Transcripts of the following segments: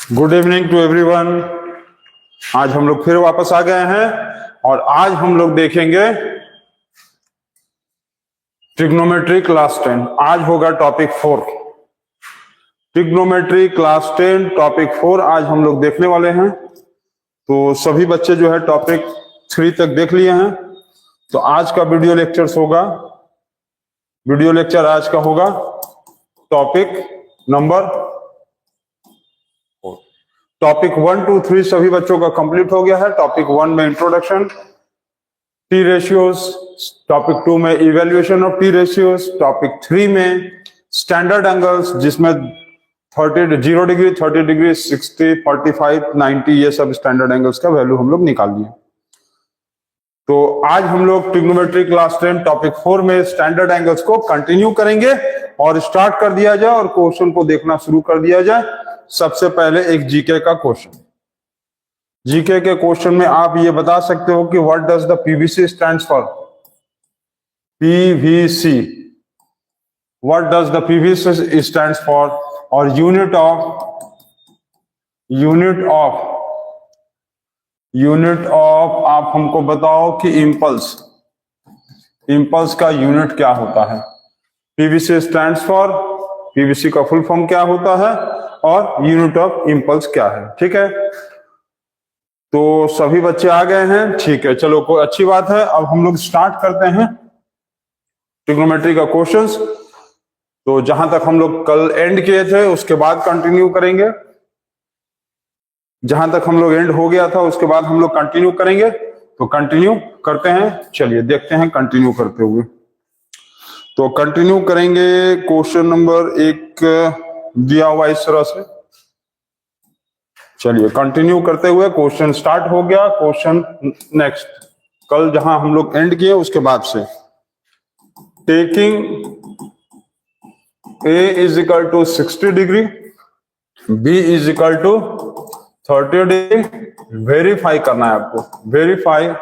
Good evening to everyone. आज हम लोग फिर वापस आ गए हैं और आज हम लोग देखेंगे ट्रिग्नोमेट्री क्लास 10। आज होगा टॉपिक 4, ट्रिग्नोमेट्री क्लास 10 टॉपिक 4 आज हम लोग देखने वाले हैं। तो सभी बच्चे जो है टॉपिक 3 तक देख लिए हैं। तो आज का वीडियो लेक्चर आज का होगा टॉपिक नंबर 4। टॉपिक 1, 2, 3 सभी बच्चों का कंप्लीट हो गया है। टॉपिक 1 में इंट्रोडक्शन, टी रेशियोज, टॉपिक 2 में evaluation of T ratios, topic 3 में स्टैंडर्ड एंगल्स जिसमें 0 डिग्री, 30 डिग्री, 60, 45, 90 ये सब स्टैंडर्ड एंगल्स का वैल्यू हम लोग निकाल दिए। तो आज हम लोग ट्रिग्नोमेट्री क्लास 10 टॉपिक 4 में स्टैंडर्ड एंगल्स को कंटिन्यू करेंगे और स्टार्ट कर दिया जाए और क्वेश्चन को देखना शुरू कर दिया जाए। सबसे पहले एक जीके का क्वेश्चन। जीके के क्वेश्चन में आप ये बता सकते हो कि what does the PVC stands for. PVC, what does the PVC stands for और यूनिट ऑफ आप हमको बताओ कि इंपल्स का यूनिट क्या होता है। पीवीसी स्टैंड्स फॉर, पीवीसी का फुल फॉर्म क्या होता है और यूनिट ऑफ इंपल्स क्या है। ठीक है, तो सभी बच्चे आ गए हैं। ठीक है, चलो कोई अच्छी बात है। अब हम लोग स्टार्ट करते हैं ट्रिग्नोमेट्री का क्वेश्चंस। तो जहां तक हम लोग कल एंड किए थे उसके बाद कंटिन्यू करेंगे। जहां तक हम लोग एंड हो गया था उसके बाद हम लोग कंटिन्यू करेंगे। तो कंटिन्यू करते हैं, चलिए देखते हैं कंटिन्यू करते हुए। तो कंटिन्यू करेंगे क्वेश्चन नंबर 1 दिया हुआ इस तरह से। चलिए कंटिन्यू करते हुए क्वेश्चन स्टार्ट हो गया। क्वेश्चन नेक्स्ट, कल जहां हम लोग एंड किए उसके बाद से, taking A is equal to 60 degree, B is equal to 30 degree. Verify करना है आपको। Verify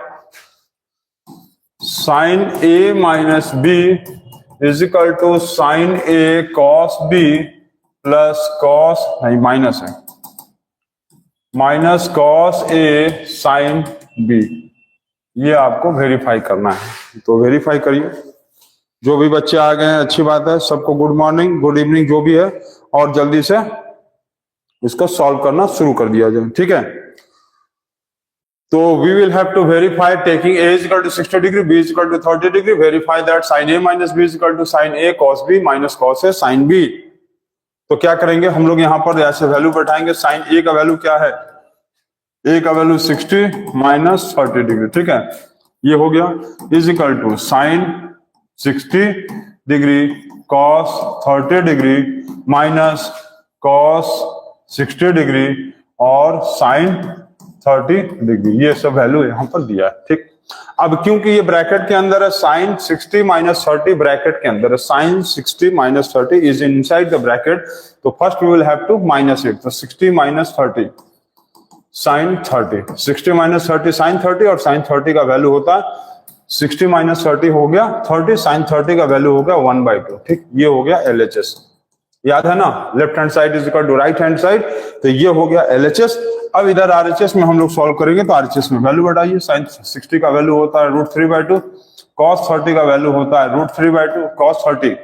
sine A minus B is equal to sine A cos B plus cos, नहीं माइनस है, minus cos A sine B। ये आपको verify करना है। तो वेरीफाई करिए। जो भी बच्चे आ गए हैं अच्छी बात है, सबको गुड मॉर्निंग, गुड इवनिंग जो भी है, और जल्दी से इसको सॉल्व करना शुरू कर दिया जाए। ठीक है, तो we will have to verify taking A is equal to 60 degree, B is equal to 30 degree, verify that sine A minus B is equal to sine A cos B minus cos A sine B। तो क्या करेंगे हम लोग यहाँ पर ऐसे value बैठाएंगे। Sine A का वैल्यू क्या है, A का वैल्यू 60 माइनस 30 डिग्री। ठीक है, ये हो गया is equal to sine 60 degree cos 30 degree minus cos 60 degree और साइन 30 डिग्री। ये सब वैल्यू यहाँ पर दिया है। ठीक, अब क्योंकि ये ब्रैकेट के अंदर है, साइन 60 माइनस 30 ब्रैकेट के अंदर है, sine 60 minus 30 is inside the bracket. तो first we will have to minus it. तो 60 माइनस 30 साइन 30, 60 माइनस 30 साइन 30, और साइन 30 का वैल्यू होता है 60 माइनस 30 हो गया 30, साइन 30 का वैल्यू हो गया 1/2। ठीक, ये हो गया LHS। याद है ना, left hand side is equal to right hand side. तो ये हो गया LHS। अब इधर RHS में हम लोग सॉल्व करेंगे। तो RHS में वैल्यू बढ़ाइए। साइन 60 का वैल्यू होता है √3/2, कॉस 30 का वैल्यू होता है √3/2। कॉस 30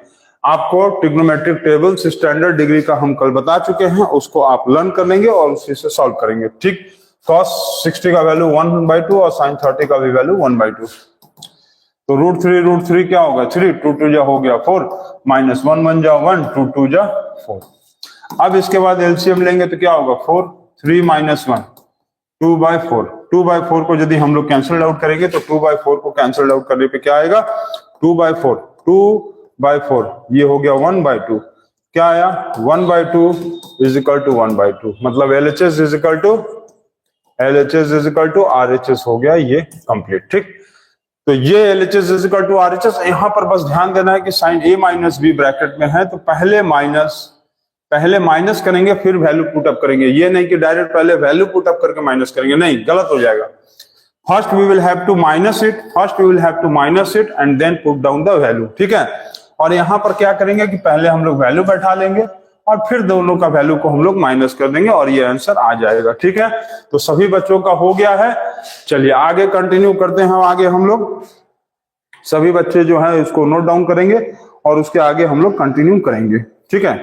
आपको ट्रिग्नोमेट्रिक टेबल्स स्टैंडर्ड डिग्री का हम कल बता चुके हैं, उसको आप लर्न कर लेंगे और उसी से सॉल्व करेंगे। ठीक, कॉस 60 का वैल्यू 1/2 और साइन 30 का भी वैल्यू 1/2। तो √3 क्या होगा 3, 2 2 जा हो गया 4, माइनस 1 1 जा 1, 2 2 जा 4। अब इसके बाद एलसीएम लेंगे तो क्या होगा 4, 3 माइनस 1, 2/4। 2/4 को यदि हम लोग कैंसिल आउट करेंगे तो 2/4 को कैंसिल आउट करने पे क्या आएगा 2/4, 2/4 ये हो गया 1/2। क्या आया 1/2 इज इक्वल टू 1/2। मतलब LHS is equal to RHS हो गया ये कंप्लीट। ठीक, तो ये LHS is equal to RHS। यहां पर बस ध्यान देना है कि sine A minus B bracket में है, तो पहले माइनस करेंगे फिर वैल्यू पुट अप करेंगे। ये नहीं कि डायरेक्ट पहले वैल्यू पुट अप करके माइनस करेंगे, नहीं, गलत हो जाएगा। First we will have to minus it and then put down the value. ठीक है, और यहां पर क्या करेंगे कि पहले हम लोग वैल्यू बैठा लेंगे और फिर दोनों का वैल्यू को हम लोग माइनस कर देंगे और ये आंसर आ जाएगा। ठीक है, तो सभी बच्चों का हो गया है। चलिए आगे कंटिन्यू करते हैं। आगे हम लोग सभी बच्चे जो है इसको नोट डाउन करेंगे और उसके आगे हम लोग कंटिन्यू करेंगे। ठीक है,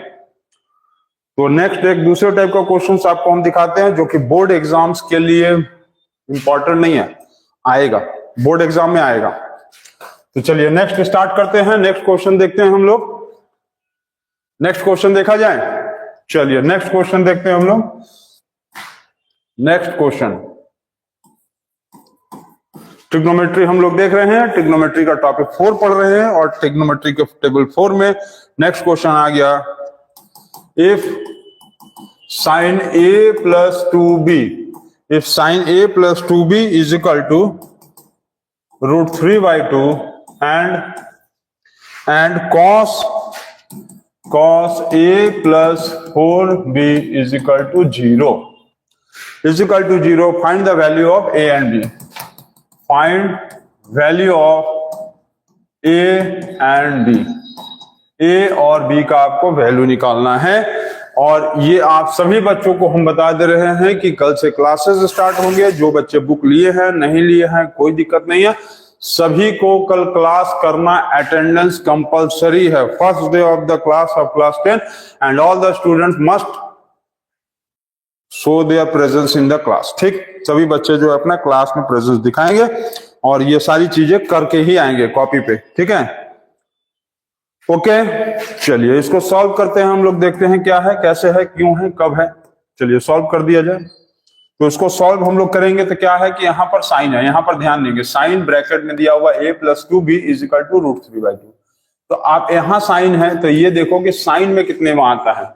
तो नेक्स्ट एक दूसरे टाइप का क्वेश्चंस आपको हम दिखाते हैं जो कि बोर्ड एग्जाम्स के लिए इंपॉर्टेंट नहीं है, आएगा बोर्ड एग्जाम में आएगा। तो चलिए नेक्स्ट स्टार्ट करते हैं। नेक्स्ट क्वेश्चन देखते हैं हम लोग। नेक्स्ट क्वेश्चन देखा जाए। चलिए नेक्स्ट क्वेश्चन देखते हैं हम लोग। नेक्स्ट क्वेश्चन ट्रिग्नोमेट्री हम लोग देख रहे हैं। ट्रिग्नोमेट्री का टॉपिक 4 पढ़ रहे हैं और ट्रिग्नोमेट्री के टेबल 4 में नेक्स्ट क्वेश्चन आ गया, if sin a plus 2b, if sin a plus 2b is equal to root 3 by 2 and cos a plus 4b is equal to 0, find the value of a and b. Find value of a and b. a और b का आपको value निकालना है और ये आप सभी बच्चों को हम बता दे रहे हैं कि कल से क्लासेस स्टार्ट होंगे। जो बच्चे बुक लिए हैं नहीं लिए हैं कोई दिक्कत नहीं है, सभी को कल क्लास करना, अटेंडेंस कंपलसरी है। First day of the class of class 10 and all the students must show their presence in the class. ठीक, सभी बच्चे जो अपना क्लास में प्रेजेंस दिखाएंगे और ये सारी चीजें करके ही आएंगे कॉपी पे। ठीक है, ओके चलिए इसको सॉल्व करते हैं हम लोग, देखते हैं क्या है, कैसे है, क्यों है, कब है। चलिए सॉल्व कर दिया जाए। तो इसको सॉल्व हम लोग करेंगे तो क्या है कि यहाँ पर साइन है, यहाँ पर ध्यान देंगे, साइन ब्रैकेट में दिया हुआ a plus 2b is equal to root 3 by 2। तो आप यहाँ साइन है तो ये देखो कि साइन में कितने में आता है।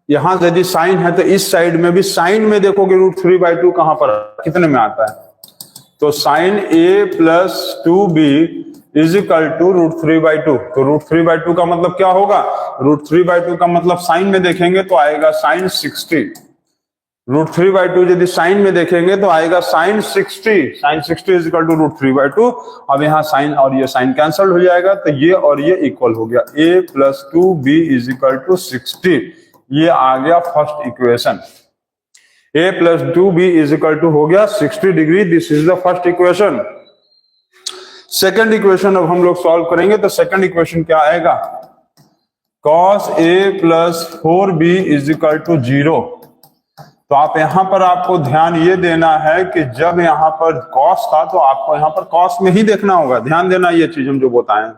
यहाँ यदि साइन है तो इस साइड में भी साइन में देखोगे रूट 3 by 2 कहां पर कितने में आता है। तो sine a plus 2b is equal to root 3 by 2। तो रूट 3 by 2 का मतलब क्या होगा, रूट 3 by 2 का मतलब साइन में देखेंगे तो आएगा साइन 60। रूट 3 by 2 यदि साइन में देखेंगे तो आएगा sine 60। Sine 60 is equal to root 3 by 2। अब यहाँ साइन और ये साइन कैंसल हो जाएगा तो ये और ये इक्वल हो गया, a plus 2b is equal to 60। ये आ गया first equation. a plus 2b is equal to हो गया 60 degree. This is the first equation. Second equation अब हम लोग सॉल्व करेंगे तो सेकंड इक्वेशन क्या आएगा, cos a plus 4b is equal to 0। तो आप यहां पर आपको ध्यान ये देना है कि जब यहां पर cos था तो आपको यहां पर cos में ही देखना होगा। ध्यान देना ये चीज हम जो बताएं।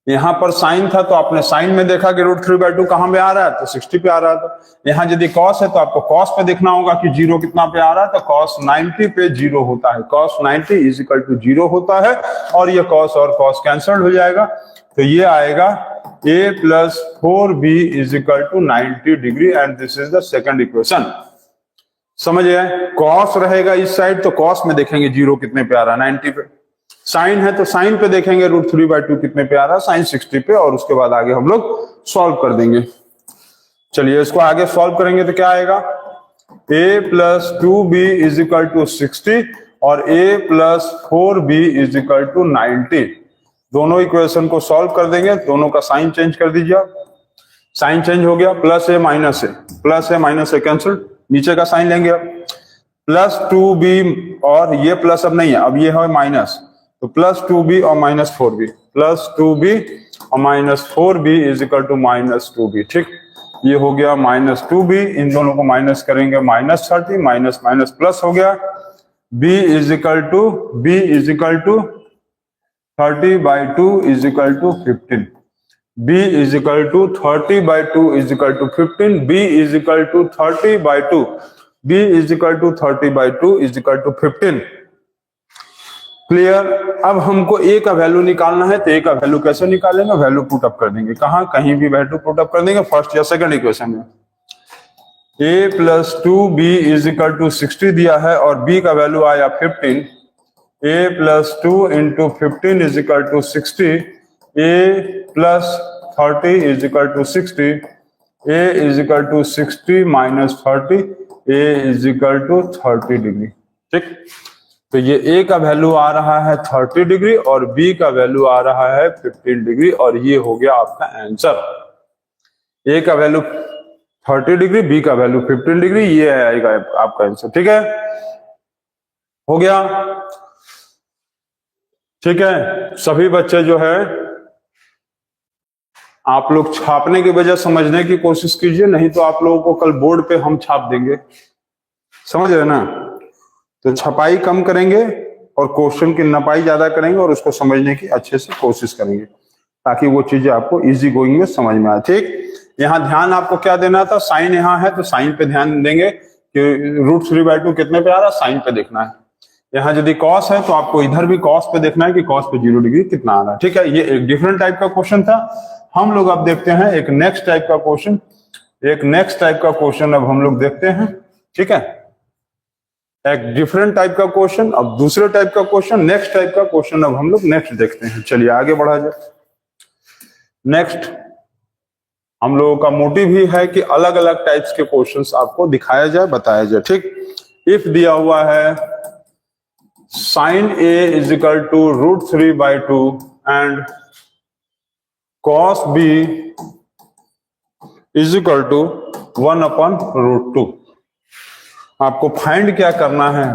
यहां पर साइन था तो आपने साइन में देखा कि रूट 3 by 2 कहां पे आ रहा है, तो 60 पे आ रहा था। यहां यदि cos है तो आपको cos पे देखना होगा कि 0 कितना पे आ रहा है, तो cos 90 पे 0 होता है। cos 90 इज इक्वल टू 0 होता है और ये cos और cos कैंसल्ड हो जाएगा। तो ये आएगा a plus 4b is equal to 90 degree and this is the second equation. समझ गए, cos रहेगा इस साइड तो cos में देखेंगे 0 कितने पे आ रहा है, 90 पे। साइन है तो साइन पे देखेंगे रूट 3 by 2 कितने पे आ रहा है, साइन 60 पे, और उसके बाद आगे हम लोग सॉल्व कर देंगे। चलिए इसको आगे सॉल्व करेंगे तो क्या आएगा, a plus 2b is equal to 60 और a plus 4b is equal to 90। दोनों इक्वेशन को सॉल्व कर देंगे, दोनों का साइन चेंज कर दीजिए। साइन चेंज हो गया, प्लस है माइनस है, प्लस है माइनस है कैंसिल, नीचे का साइन लेंगे अब प्लस 2b और ये प्लस अब नहीं है, अब ये है माइनस, तो प्लस 2b और माइनस 4b, प्लस 2b और minus 4b is equal to minus 2b। ठीक, ये हो गया माइनस 2b, इन दोनों को माइनस करेंगे माइनस 30, माइनस माइनस प्लस हो गया, b is equal to 30 by 2 is equal to 15, b is equal to 30 by 2 is equal to 15, b is equal to 30 by 2, b is equal to 30 by 2 is equal to 15। Clear. अब हमको a का value निकालना है, तो a का value कैसे निकालेंगे, value put up कर देंगे, कहां, कहीं भी वैल्यू पुट अप कर देंगे फर्स्ट या सेकंड इक्वेशन में। a plus 2b is equal to 60 दिया है और b का वैल्यू आया 15, a plus 2 into 15 is equal to 60, a plus 30 is equal to 60, a is equal to 60 minus 30, a is equal to 30 degree. ठीक, तो ये a का वैल्यू आ रहा है 30 डिग्री और b का वैल्यू आ रहा है 15 डिग्री और ये हो गया आपका आंसर। ए का वैल्यू 30 डिग्री, बी का वैल्यू 15 डिग्री, ये आएगा आपका आंसर। ठीक है, हो गया। ठीक है, सभी बच्चे जो है आप लोग छापने की वजह समझने की कोशिश कीजिए, नहीं तो आप लोगों को कल बोर्ड पे हम छाप देंगे, समझ रहे ना। तो छपाई कम करेंगे और क्वेश्चन की नपाई ज्यादा करेंगे और उसको समझने की अच्छे से कोशिश करेंगे, ताकि वो चीजें आपको इजी गोइंग में समझ में आए। ठीक, यहाँ ध्यान आपको क्या देना था, साइन यहाँ है तो साइन पे ध्यान देंगे कि √3/2 कितने पे आ रहा है, साइन पे देखना है। यहाँ यदि कॉस है तो आपको इधर भी कॉस पे देखना है कि कॉस पे 0 डिग्री कितना आ रहा है। ठीक है, ये एक डिफरेंट टाइप का क्वेश्चन था। हम लोग अब देखते हैं एक नेक्स्ट टाइप का क्वेश्चन, एक नेक्स्ट टाइप का क्वेश्चन अब हम लोग देखते हैं। ठीक है, एक डिफरेंट टाइप का क्वेश्चन, अब दूसरे टाइप का क्वेश्चन, नेक्स्ट टाइप का क्वेश्चन अब हम लोग नेक्स्ट देखते हैं। चलिए आगे बढ़ा जाए। नेक्स्ट हम लोगों का मोटिव ही है कि अलग अलग टाइप्स के क्वेश्चंस आपको दिखाया जाए, बताया जाए। ठीक, इफ दिया हुआ है sin A is equal to √3/2 and cos B is equal to 1/√2, आपको फाइंड क्या करना है,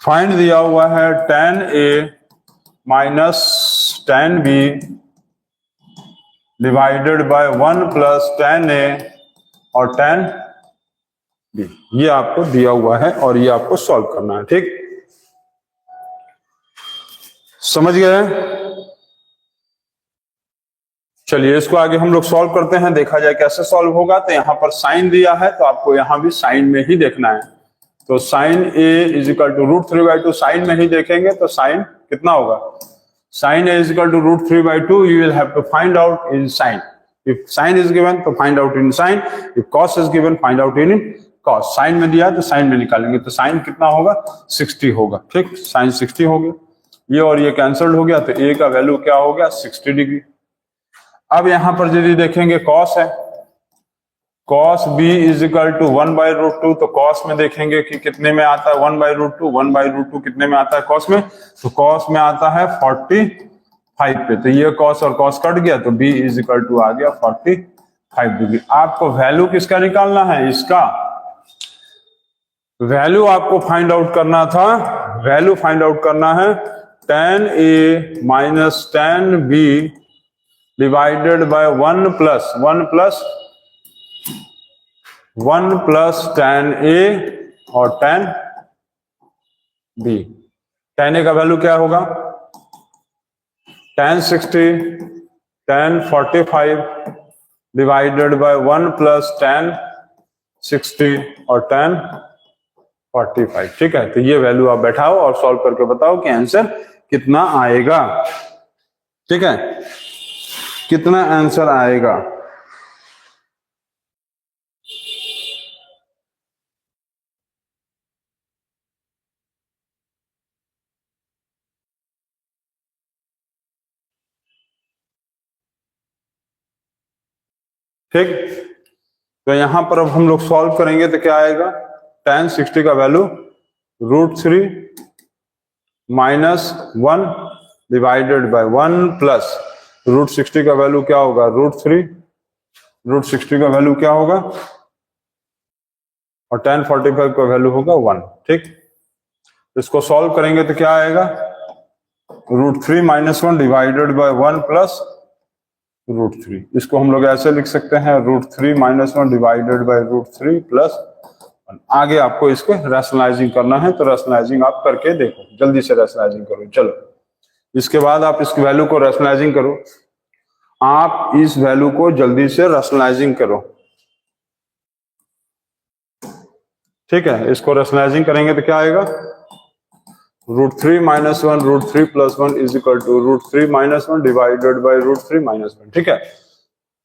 फाइंड दिया हुआ है tan A minus tan B divided by 1 plus tan A और tan B, ये आपको दिया हुआ है और ये आपको सॉल्व करना है। ठीक, समझ गए। चलिए इसको आगे हम लोग सॉल्व करते हैं, देखा जाए कैसे सॉल्व होगा। तो यहाँ पर साइन दिया है तो आपको यहाँ भी साइन में ही देखना है। तो sine A is equal to √3/2, sine में ही देखेंगे तो साइन कितना होगा, sin A is equal to √3/2, you will have to find out in sin. If sin is given तो find out in sin, if cos is given find out in cos. sin में दिया तो sin में निकालेंगे, तो sin कितना होगा, 60 होगा। ठीक, sin 60 हो गया, ये और ये कैंसल्ड हो गया, तो A का वैल्यू क्या हो गया, 60 डिग्री। अब यहां पर यदि देखेंगे cos है, cos B is equal to 1/√2, तो cos में देखेंगे कि कितने में आता है 1/√2, 1/√2 कितने में आता है cos में, तो cos में आता है 45 पे, तो ये cos और cos कट गया, तो B इज इक्वल टू आ गया 45 डिग्री। आपको वैल्यू किसका निकालना है, इसका वैल्यू आपको फाइंड आउट करना था, वैल्यू फाइंड आउट करना है tan A minus tan B divided by 1 plus tan A और tan B। tan A का वैल्यू क्या होगा, tan 60 tan 45 divided by 1 plus tan 60 और tan 45। ठीक है, तो ये वैल्यू आप बैठाओ और सॉल्व करके बताओ कि आंसर कितना आएगा। ठीक है, कितना आंसर आएगा। ठीक, तो यहां पर अब हम लोग सॉल्व करेंगे तो क्या आएगा, tan 60 का value √3 minus 1 divided bye 1 plus √60 का वैल्यू क्या होगा, √60 का वैल्यू क्या होगा, और tan 45 का वैल्यू होगा 1। ठीक, इसको सॉल्व करेंगे तो क्या आएगा, √3 माइनस 1 डिवाइडेड बाय 1 प्लस √3। इसको हम लोग ऐसे लिख सकते हैं, √3 माइनस 1 डिवाइडेड बाय √3 प्लस 1। आगे आपको इसको रैशनलाइजिंग करना है, तो रैशनलाइजिंग आप करके देखो, जल्दी से रैशनलाइजिंग करो। चलो, इसके बाद आप इस वैल्यू को रैशनलाइजिंग करो, आप इस वैल्यू को जल्दी से रैशनलाइजिंग करो। ठीक है, इसको रैशनलाइजिंग करेंगे तो क्या आएगा, √3 minus 1 √3 plus 1 is equal to √3 minus 1 divided by √3 minus 1। ठीक है,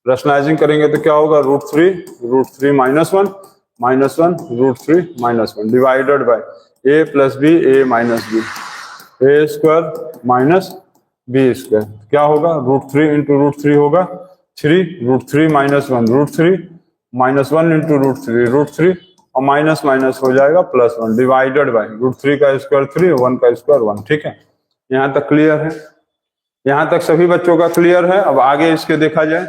रैशनलाइजिंग करेंगे तो क्या होगा, √3 minus 1 √3 minus 1 divided by a plus b a minus b, a square minus b square, क्या होगा, √3 इंटू √3 होगा 3, √3 माइनस 1 √3 माइनस 1 इंटू √3 और माइनस माइनस हो जाएगा प्लस 1 डिवाइडेड बाय √3 का स्क्वायर 3, 1 का स्क्वायर 1। ठीक है, यहाँ तक क्लियर है, यहाँ तक सभी बच्चों का क्लियर है। अब आगे इसके देखा जाए,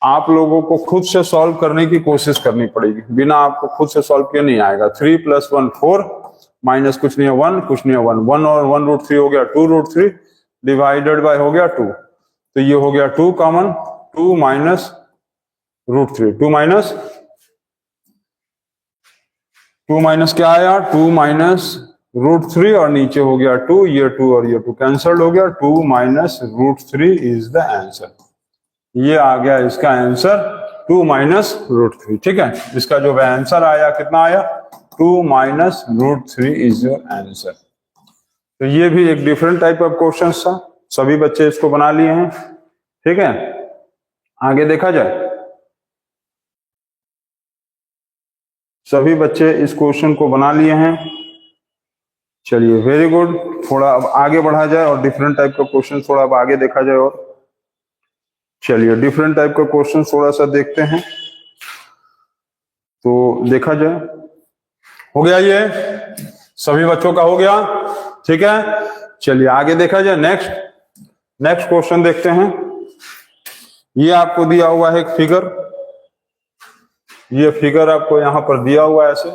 आप लोगों को खुद से सॉल्व करने की कोशिश करनी पड़ेगी, बिना आपको खुद से सॉल्व किए नहीं आएगा। 3 + 1 4 माइनस कुछ नहीं है 1, कुछ नहीं है 1, 1 और 1√3 हो गया 2√3 डिवाइडेड बाय हो गया 2, तो ये हो गया 2 कॉमन, 2 माइनस √3, 2 माइनस क्या आया 2 माइनस √3 और नीचे हो गया 2, ये 2 और ये 2 कैंसल्ड हो गया, 2 माइनस √3 इज द आंसर। ये आ गया इसका आंसर 2 माइनस √3। ठीक है, इसका जो आंसर आया कितना आया 2 माइनस √3 इज योर आंसर। तो ये भी एक डिफरेंट टाइप ऑफ क्वेश्चन था, सभी बच्चे इसको बना लिए हैं। ठीक है, आगे देखा जाए, सभी बच्चे इस क्वेश्चन को बना लिए हैं। चलिए वेरी गुड, थोड़ा अब आगे बढ़ा जाए और डिफरेंट टाइप का क्वेश्चन थोड़ा अब आगे देखा जाए। और चलिए डिफरेंट टाइप का क्वेश्चन थोड़ा सा देखते हैं, तो देखा जाए। हो गया, ये सभी बच्चों का हो गया। ठीक है, चलिए आगे देखा जाए। नेक्स्ट क्वेश्चन देखते हैं। ये आपको दिया हुआ है एक फिगर, ये फिगर आपको यहां पर दिया हुआ है, ऐसे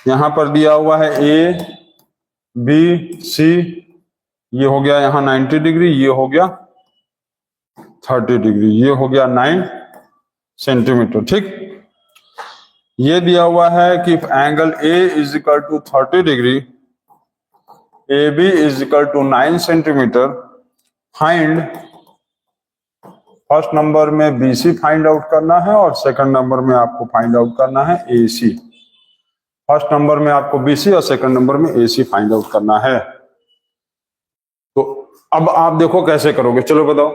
यहां पर दिया हुआ है A B C, ये हो गया यहां 90 डिग्री, ये हो गया 30 डिग्री, ये हो गया 9 सेंटीमीटर। ठीक, ये दिया हुआ है कि angle A is equal to 30 degree, AB is equal to 9 centimetre, find, first number में BC फाइंड आउट करना है और सेकंड नंबर में आपको फाइंड आउट करना है AC। फर्स्ट नंबर में आपको BC और सेकंड नंबर में AC फाइंड आउट करना है। तो अब आप देखो कैसे करोगे, चलो बताओ,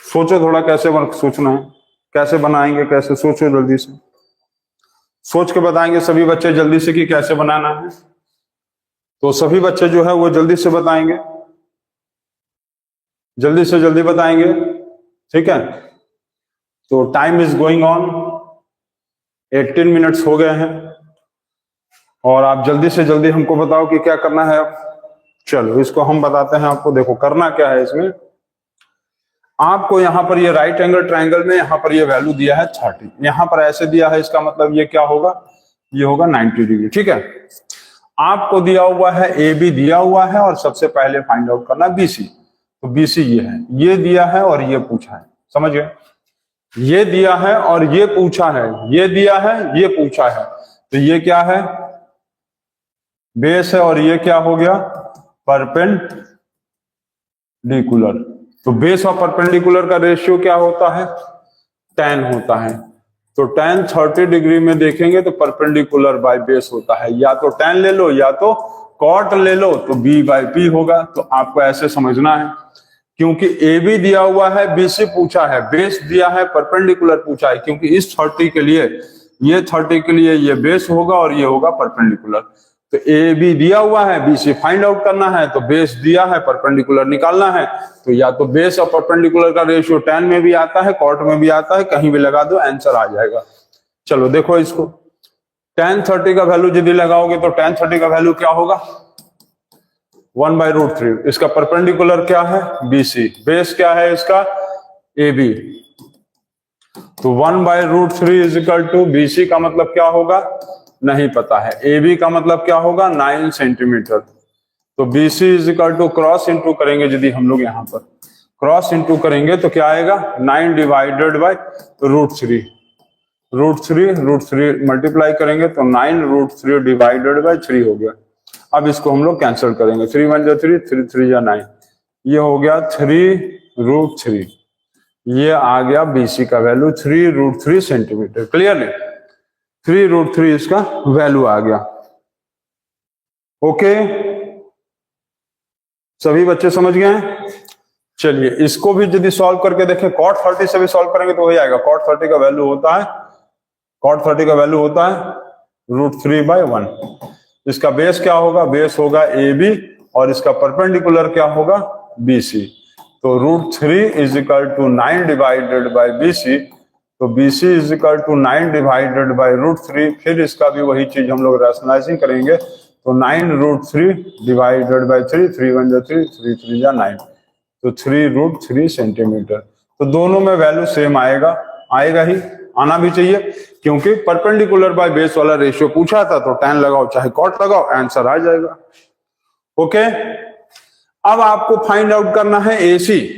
सोचो थोड़ा कैसे सोचना है, कैसे बनाएंगे, कैसे सोचो, जल्दी से सोच के बताएंगे सभी बच्चे जल्दी से कि कैसे बनाना है। तो सभी बच्चे जो है वो जल्दी से बताएंगे, जल्दी से जल्दी बताएंगे। ठीक है, तो time is going on, 18 minutes हो गए हैं और आप जल्दी से जल्दी हमको बताओ कि क्या करना है अब। चलो इसको हम बताते हैं आपको। देखो करना क्या है इसमें, आपको यहां पर ये राइट एंगल ट्रायंगल में यहां पर ये वैल्यू दिया है 30, यहां पर ऐसे दिया है, इसका मतलब ये क्या होगा, ये होगा 90 डिग्री। ठीक है, आपको दिया हुआ है AB दिया हुआ है और सबसे पहले फाइंड आउट करना BC, तो BC ये है, ये दिया है और ये पूछा है, समझ गए, ये दिया है और ये पूछा है, ये दिया है ये पूछा है, तो ये क्या है बेस है और ये क्या हो गया परपेंडिकुलर। तो बेस और परपेंडिकुलर का रेशियो क्या होता है 10 होता है, तो tan 30 डिग्री में देखेंगे तो परपेंडिकुलर बाय बेस होता है, या तो tan ले लो या तो cot ले लो, तो B/P होगा। तो आपको ऐसे समझना है, क्योंकि AB दिया हुआ है, BC पूछा है, बेस दिया है, परपेंडिकुलर पूछा है, क्योंकि इस 30 के लिए ये 30 के लिए ये बेस होगा और ये होगा परपेंडिकुलर। तो AB दिया हुआ है, BC फाइंड आउट करना है, तो बेस दिया है, परपेंडिकुलर निकालना है, तो या तो बेस और परपेंडिकुलर का रेशियो tan में भी आता है, cot में भी आता है, कहीं भी लगा दो आंसर आ जाएगा। चलो देखो इसको, tan 30 का वैल्यू यदि लगाओगे तो tan 30 का वैल्यू क्या होगा 1/√3, इसका परपेंडिकुलर क्या है BC, बेस क्या है इसका AB, तो 1/√3 इज इक्वल टू BC का मतलब क्या होगा नहीं पता है, AB का मतलब क्या होगा 9 सेंटीमीटर, तो BC is equal to cross into करेंगे, यदि हम लोग यहाँ पर क्रॉस इंटू करेंगे तो क्या आएगा 9 डिवाइडेड बाय √3, √3 मल्टीप्लाई करेंगे तो 9 √3 डिवाइडेड बाय 3 हो गया। अब इसको हम लोग कैंसिल करेंगे, 3 1 जा 3, 3 3 जा 9, ये हो गया 3√3, ये आ गया BC का वैल्यू 3√3 सेंटीमीटर। क्लियर है, 3√3 इसका वैल्यू आ गया। ओके, सभी बच्चे समझ गए हैं। चलिए इसको भी यदि सॉल्व करके देखें, cot 30 से भी सॉल्व करेंगे तो वही आएगा, cot 30 का वैल्यू होता है, cot 30 का वैल्यू होता है √3/1। इसका बेस क्या होगा, बेस होगा AB और इसका परपेंडिकुलर क्या होगा BC, तो √3 is equal to 9 divided by BC, तो BC is equal to 9 divided by √3, फिर इसका भी वही चीज हम लोग रैशनलाइजिंग करेंगे, तो 9 √3 डिवाइडेड बाय 3, 3 1 जा 3, 3 3 जा 9, तो 3√3 सेंटीमीटर। तो दोनों में वैल्यू सेम आएगा, आएगा ही, आना भी चाहिए, क्योंकि परपेंडिकुलर बाय बेस वाला रेशियो पूछा था, तो tan लगाओ चाहे cot लगाओ, आंसर आ जाएगा। ओके, अब आपको फाइंड आउट करना है AC,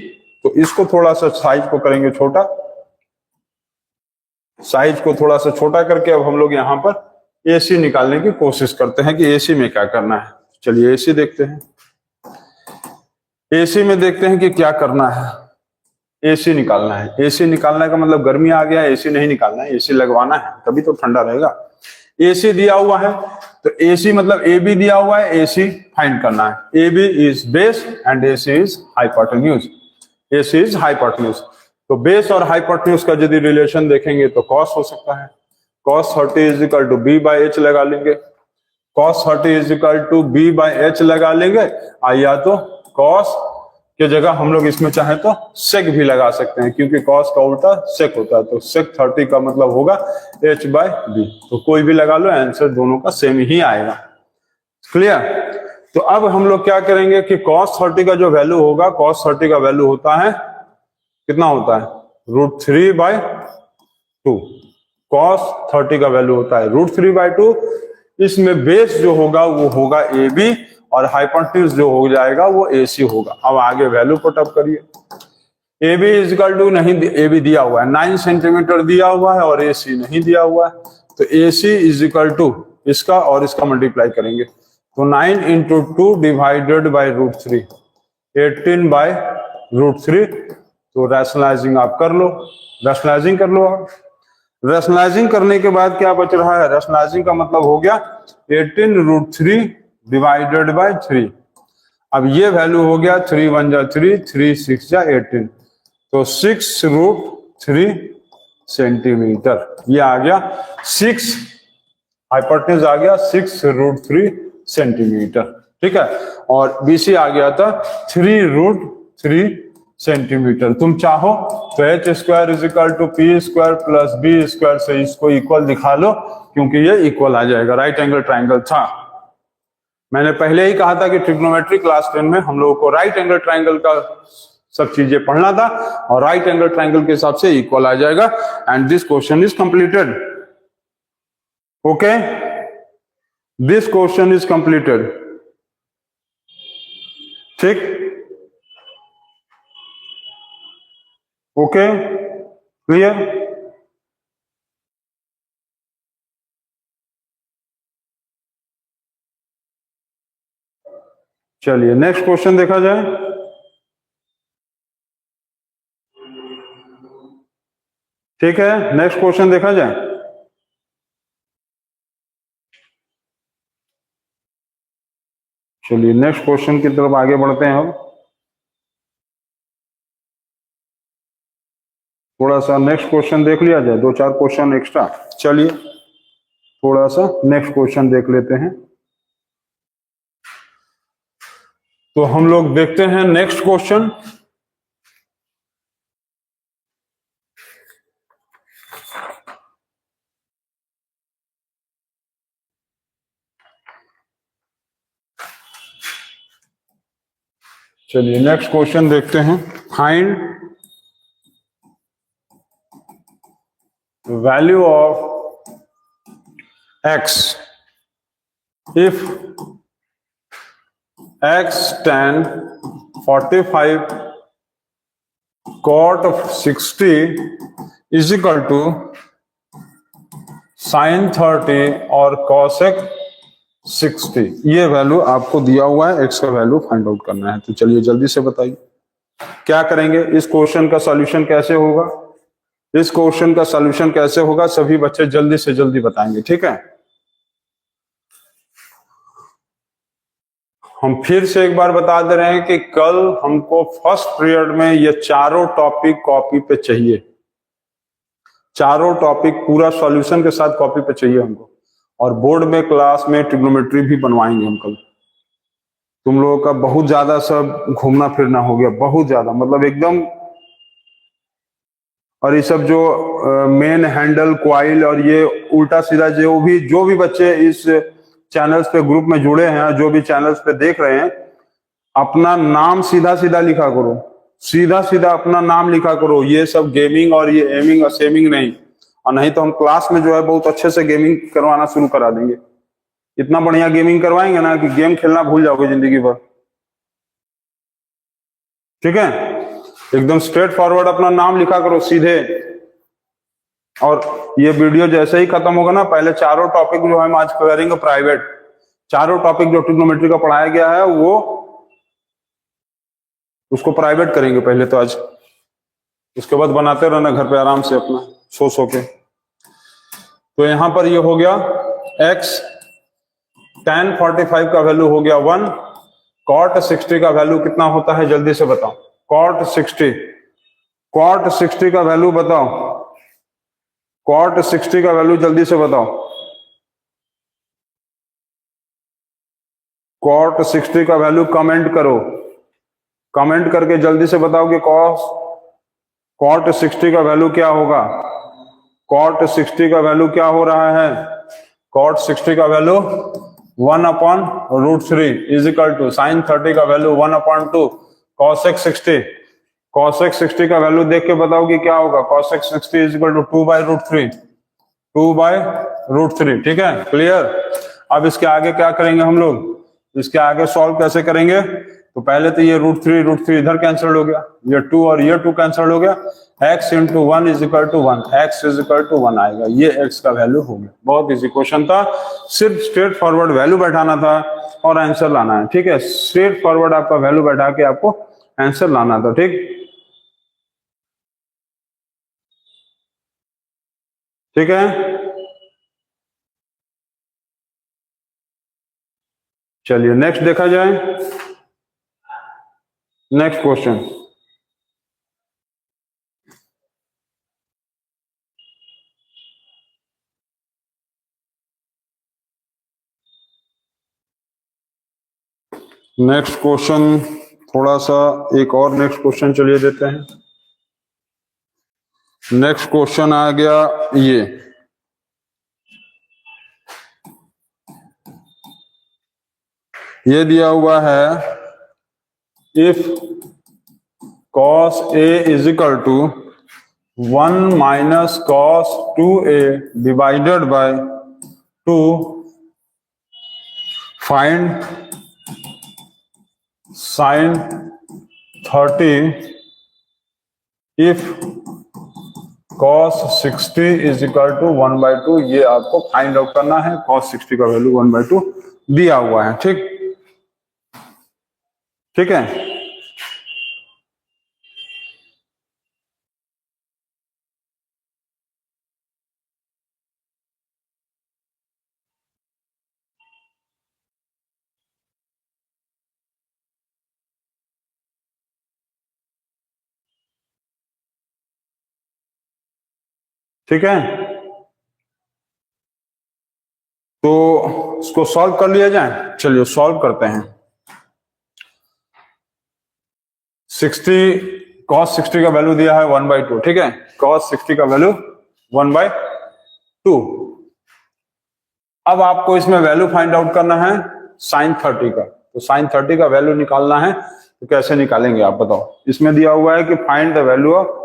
तो इसको थोड़ा सा साइज को करेंगे छोटा, साइज को थोड़ा सा छोटा करके अब हम लोग यहां पर AC निकालने की कोशिश करते हैं कि AC में क्या करना है। चलिए AC देखते हैं, AC में देखते हैं कि क्या करना है। AC निकालना है, AC निकालने का मतलब गर्मी आ गया, AC नहीं निकालना है, AC लगवाना है, तभी तो ठंडा रहेगा। AC दिया हुआ है, तो AC मतलब AB दिया हुआ है, AC फाइंड करना है। AB is base and AC is hypotenuse, AC is hypotenuse. तो बेस और हाइपोटेन्यूज का यदि रिलेशन देखेंगे तो कॉस हो सकता है, cos 30 is equal to B by H लगा लेंगे, cos 30 is equal to B by H लगा लेंगे, या तो cos के जगह हम लोग इसमें चाहे तो sec भी लगा सकते हैं, क्योंकि cos का उल्टा sec होता है, तो sec 30 का मतलब होगा H बाई B। तो कोई भी लगा लो, आंसर दोनों का सेम ही आएगा। क्लियर? तो अब हम लोग क्या करेंगे कि cos 30 का जो वैल्यू होगा, cos 30 का वैल्यू होता है, कितना होता है, √3/2। cos 30 का वैल्यू होता है √3/2। इसमें बेस जो होगा वो होगा AB और हाइपोटेन्यूज जो हो जाएगा वो AC होगा। अब आगे वैल्यू पुट अप करिए। AB इज इक्वल टू, नहीं AB दिया हुआ है 9 सेंटीमीटर दिया हुआ है और AC नहीं दिया हुआ है, तो AC इज इक्वल टू इसका और इसका मल्टीप्लाई करेंगे, तो 9 इंटू 2 डिवाइडेड बाई √3, 18 बाई √3। तो रैशनलाइजिंग आप कर लो, रैशनलाइजिंग कर लो आप। रैशनलाइजिंग करने के बाद क्या बच रहा है, रैशनलाइजिंग का मतलब हो गया 18√3 डिवाइडेड बाय 3। अब ये वैल्यू हो गया 3 1 जा 3, 3 6 जा 18, तो 6√3 सेंटीमीटर। ये आ गया 6, हाइपोटेन्यूज आ गया 6√3 सेंटीमीटर, ठीक है। और BC आ गया था 3√3 सेंटीमीटर। तुम चाहो तो h² is equal to P² plus B² से इसको इक्वल दिखा लो, क्योंकि ये इक्वल आ जाएगा, राइट एंगल ट्राइंगल था। मैंने पहले ही कहा था कि ट्रिग्नोमेट्री क्लास 10 में हम लोगों को राइट एंगल ट्राइंगल का सब चीजें पढ़ना था, और राइट एंगल ट्राइंगल के हिसाब से इक्वल आ जाएगा। And this question is completed. Okay, this question is completed, ठीक। Okay, clear? चलिए नेक्स्ट क्वेश्चन देखा जाए। ठीक है, नेक्स्ट क्वेश्चन देखा जाए। चलिए नेक्स्ट क्वेश्चन की तरफ आगे बढ़ते हैं। अब थोड़ा सा नेक्स्ट क्वेश्चन देख लिया जाए, 2-4 क्वेश्चन एक्स्ट्रा। चलिए थोड़ा सा नेक्स्ट क्वेश्चन देख लेते हैं। तो हम लोग देखते हैं नेक्स्ट क्वेश्चन। चलिए नेक्स्ट क्वेश्चन देखते हैं। Find value of x if x tan 45 cot of 60 is equal to sin 30 और cosec 60। ये वैल्यू आपको दिया हुआ है, x का वैल्यू फाइंड आउट करना है। तो चलिए जल्दी से बताइए क्या करेंगे। इस क्वेश्चन का सॉल्यूशन कैसे होगा, इस क्वेश्चन का सॉल्यूशन कैसे होगा, सभी बच्चे जल्दी से जल्दी बताएंगे, ठीक है। हम फिर से एक बार बता दे रहे हैं कि कल हमको फर्स्ट पीरियड में ये चारों टॉपिक कॉपी पे चाहिए, चारों टॉपिक पूरा सॉल्यूशन के साथ कॉपी पे चाहिए हमको। और बोर्ड में क्लास में ट्रिग्नोमेट्री भी बनवाएंगे हम कल। तुम लोगों का बहुत ज्यादा सब घूमना फिरना हो गया, बहुत ज्यादा, मतलब एकदम। और ये सब जो मेन हैंडल क्वाइल और ये उल्टा सीधा जो भी बच्चे इस चैनल्स पे ग्रुप में जुड़े हैं, जो भी चैनल्स पे देख रहे हैं, अपना नाम सीधा सीधा लिखा करो, सीधा सीधा अपना नाम लिखा करो, ये सब गेमिंग और ये एमिंग और सेमिंग नहीं, और नहीं तो हम क्लास में जो है बहुत अच्छे से गेमिंग करवाना शुरू करा देंगे। इतना बढ़िया गेमिंग करवाएंगे ना कि गेम खेलना भूल जाओगे जिंदगी भर। ठीक है, एकदम स्ट्रेट फॉरवर्ड अपना नाम लिखा करो सीधे। और ये वीडियो जैसे ही खत्म होगा ना, पहले चारों टॉपिक जो हम आज करेंगे प्राइवेट, चारों टॉपिक जो ट्रिग्नोमेट्री का पढ़ाया गया है वो उसको प्राइवेट करेंगे पहले तो आज, उसके बाद बनाते रहना घर पे आराम से अपना सो के। तो यहां पर ये हो गया x tan 45 का वैल्यू हो गया 1, cot 60 का वैल्यू कितना होता है जल्दी से बताओ। cot 60 का वैल्यू बताओ, cot 60 का वैल्यू जल्दी से बताओ। cot 60 का वैल्यू कमेंट करो, कमेंट करके जल्दी से बताओ कि cot 60 का वैल्यू क्या होगा। cot 60 का वैल्यू क्या हो रहा है, cot 60 का value 1/√3 is equal to sin 30 का वैल्यू 1/2 cosec 60। cosec 60 का वैल्यू देख के बताओ कि क्या होगा। cosec 60 is equal to 2/√3, 2/√3। ठीक है, क्लियर। अब इसके आगे क्या करेंगे हम लोग, इसके आगे सॉल्व कैसे करेंगे। तो पहले तो ये √3 इधर कैंसिल हो गया, ये 2 और ये 2 कैंसिल हो गया। x into 1 is equal to 1, x is equal to 1 आएगा, ये x का वैल्यू हो गया। बहुत इजी क्वेश्चन था, सिर्फ स्ट्रेट फॉरवर्ड वैल्यू बैठाना था और आंसर लाना है। ठीक है, स्ट्रेट फॉरवर्ड आपका वैल्यू बैठा के आपको आंसर लाना था। ठीक है, चलिए नेक्स्ट देखा जाए। नेक्स्ट क्वेश्चन, नेक्स्ट क्वेश्चन थोड़ा सा एक और नेक्स्ट क्वेश्चन चलिए देते हैं। नेक्स्ट क्वेश्चन आ गया ये दिया हुआ है if cos A is equal to 1 minus cos 2A divided by 2, find sin 30 if cos 60 is equal to 1/2। ये आपको फाइंड आउट करना है। cos 60 का वैल्यू 1/2 दिया हुआ है। ठीक है, ठीक है। तो इसको सॉल्व कर लिया जाए, चलिए सॉल्व करते हैं। cos 60 का वैल्यू दिया है 1/2। ठीक है, cos 60 का वैल्यू 1/2। अब आपको इसमें वैल्यू फाइंड आउट करना है sin 30 का। तो sin 30 का वैल्यू निकालना है, तो कैसे निकालेंगे आप बताओ। इसमें दिया हुआ है कि find the value of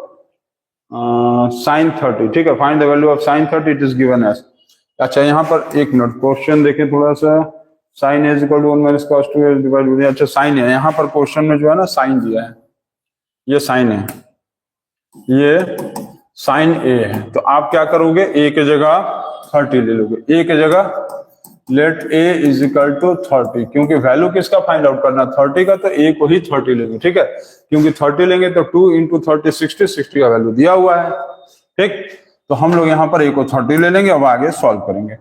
sin 30। ठीक है, find the value of sin 30, it is given as. अच्छा, यहाँ पर एक मिनट क्वेश्चन देखें थोड़ा सा। sin a is equal to 1 minus cos 2a divided. अच्छा, साइन है यहाँ पर क्वेश्चन में जो है ना, साइन दिया है, ये साइन है, ये sin a है। तो आप क्या करोगे, a की जगह 30 ले लोगे। a की जगह let a is equal to 30, क्योंकि वैल्यू किसका फाइंड आउट करना है 30 का, तो a को ही 30 लेंगे। ठीक है, क्योंकि 30 लेंगे तो 2 इंटू 30 60 का वैल्यू दिया हुआ है। ठीक, तो हम लोग यहाँ पर a को 30 ले लेंगे। अब आगे सॉल्व करेंगे।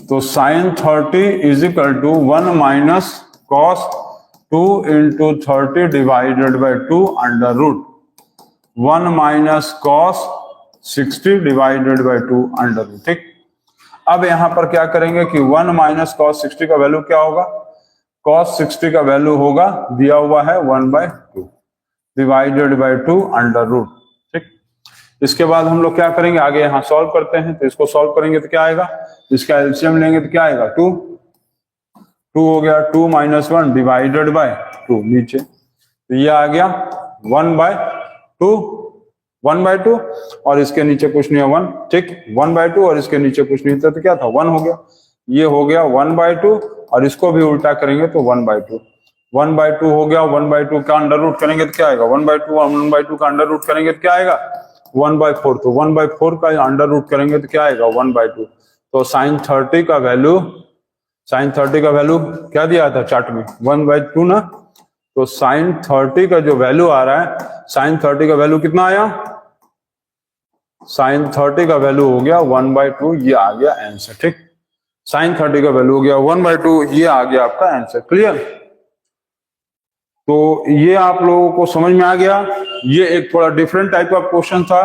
तो sin 30 is equal to 1 minus cos 2 into 30 divided by 2 under root 1 minus cos 60 divided by 2 under root. ठीक, अब यहां पर क्या करेंगे कि 1 माइनस cos 60 का वैल्यू क्या होगा, cos 60 का वैल्यू होगा दिया हुआ है 1/2 डिवाइडेड बाई 2 अंडर रूट। ठीक, इसके बाद हम लोग क्या करेंगे, आगे यहां सॉल्व करते हैं। तो इसको सॉल्व करेंगे तो क्या आएगा, इसका एलसीएम लेंगे तो क्या आएगा 2 हो गया। 2 माइनस 1 डिवाइडेड बाय 2 नीचे, तो ये आ गया 1/2 और इसके नीचे कुछ नहीं है 1, ठीक, 1/2 और इसके नीचे कुछ नहीं था तो क्या था 1 हो गया, ये हो गया 1/2 और इसको भी उल्टा करेंगे तो 1/2 हो गया। 1/2 का अंडर रूट करेंगे तो क्या आएगा 1/2 और 1/2 का अंडर रूट करेंगे तो क्या आएगा 1/4, तो 1/4 का अंडर रूट करेंगे तो क्या आएगा 1/2। तो sin 30 का वैल्यू क्या दिया था चार्ट में 1/2 ना, तो sin 30 का जो वैल्यू आ रहा है, sin 30 का वैल्यू कितना आया, sin 30 का वैल्यू हो गया 1/2, ये आ गया आंसर, ठीक, sin 30 का वैल्यू हो गया 1/2, ये आ गया आपका आंसर। क्लियर, तो ये आप लोगों को समझ में आ गया। ये एक थोड़ा डिफरेंट टाइप ऑफ क्वेश्चन था,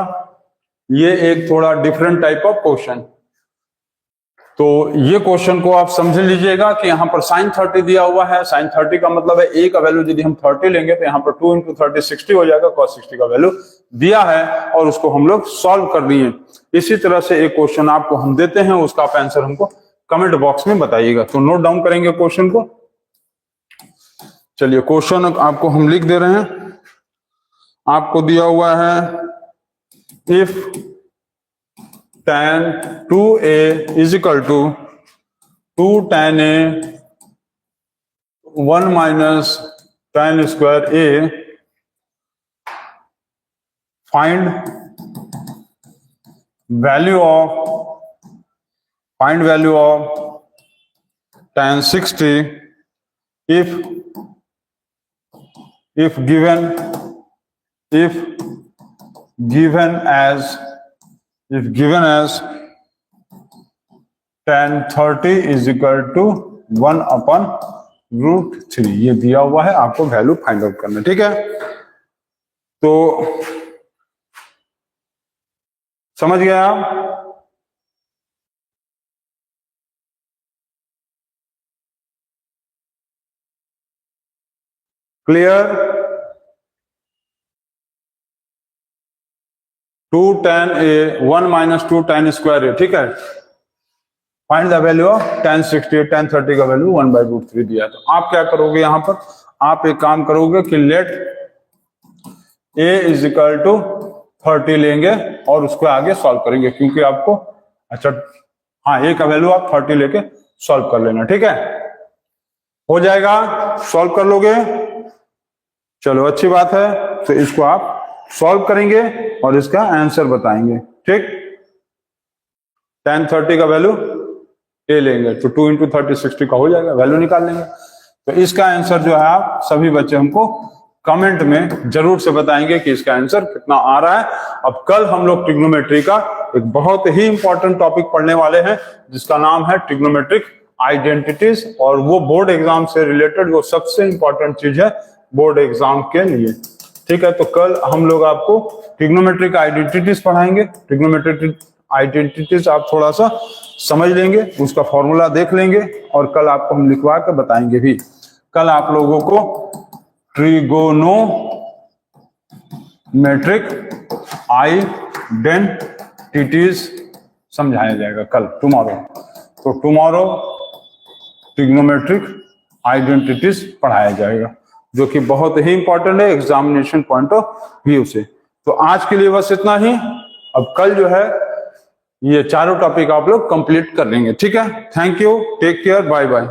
ये एक थोड़ा डिफरेंट टाइप ऑफ क्वेश्चन। तो ये क्वेश्चन को आप समझ लीजिएगा कि यहाँ पर sin 30 दिया हुआ है, sin 30 का मतलब है a का वैल्यू यदि हम 30 लेंगे तो यहाँ पर 2 × 30 60 हो जाएगा, cos 60 का वैल्यू दिया है और उसको हम लोग सॉल्व कर लिए। इसी तरह से एक क्वेश्चन आपको हम देते हैं, उसका आप आंसर हमको कमेंट बॉक्स में बताइएगा। तो नोट डाउन करेंगे क्वेश्चन को। चलिए क्वेश्चन आपको हम लिख दे रहे हैं। आपको दिया हुआ है if tan 2a is equal to 2 tan a 1 minus tan square a, find value of tan 60 if given as tan 30 is equal to 1/√3, ये दिया हुआ है, आपको वैल्यू फाइंड आउट करना, ठीक है। तो समझ गया आप? Clear, 2 tan a 1 minus 2 tan square a, ठीक है। Find the value of tan 60, tan 30 का वैल्यू 1/√3 दिया है। तो आप क्या करोगे, यहां पर आप एक काम करोगे कि let a is equal to 30 लेंगे और उसको आगे सॉल्व करेंगे, क्योंकि आपको अच्छा हाँ a का वैल्यू आप 30 लेके सॉल्व कर लेना, ठीक है, हो जाएगा, सॉल्व कर लोगे, चलो अच्छी बात है। तो इसको आप सॉल्व करेंगे और इसका आंसर बताएंगे, ठीक। tan 30 का वैल्यू ए लेंगे तो 2 × 30 60 का हो जाएगा, वैल्यू निकाल लेंगे। तो इसका आंसर जो है आप सभी बच्चे हमको कमेंट में जरूर से बताएंगे कि इसका आंसर कितना आ रहा है। अब कल हम लोग ट्रिग्नोमेट्री का एक बहुत ही इंपॉर्टेंट टॉपिक पढ़ने वाले हैं जिसका नाम है ट्रिग्नोमेट्रिक आइडेंटिटीज, और वो बोर्ड एग्जाम से रिलेटेड वो सबसे इंपॉर्टेंट चीज है बोर्ड एग्जाम के लिए, ठीक है। तो कल हम लोग आपको ट्रिग्नोमेट्रिक आइडेंटिटीज पढ़ाएंगे। ट्रिग्नोमेट्रिक आइडेंटिटीज आप थोड़ा सा समझ लेंगे, उसका फॉर्मूला देख लेंगे और कल आपको हम लिखवा कर बताएंगे भी। कल आप लोगों को ट्रिगोनोमेट्रिक आइडेंटिटीज समझाया जाएगा कल, टुमारो। तो टुमारो ट्रिग्नोमेट्रिक आइडेंटिटीज पढ़ाया जाएगा, जो कि बहुत ही इंपॉर्टेंट है एग्जामिनेशन पॉइंट ऑफ व्यू से। तो आज के लिए बस इतना ही। अब कल जो है ये चारों टॉपिक आप लोग कंप्लीट कर लेंगे, ठीक है। Thank you, take care, bye bye.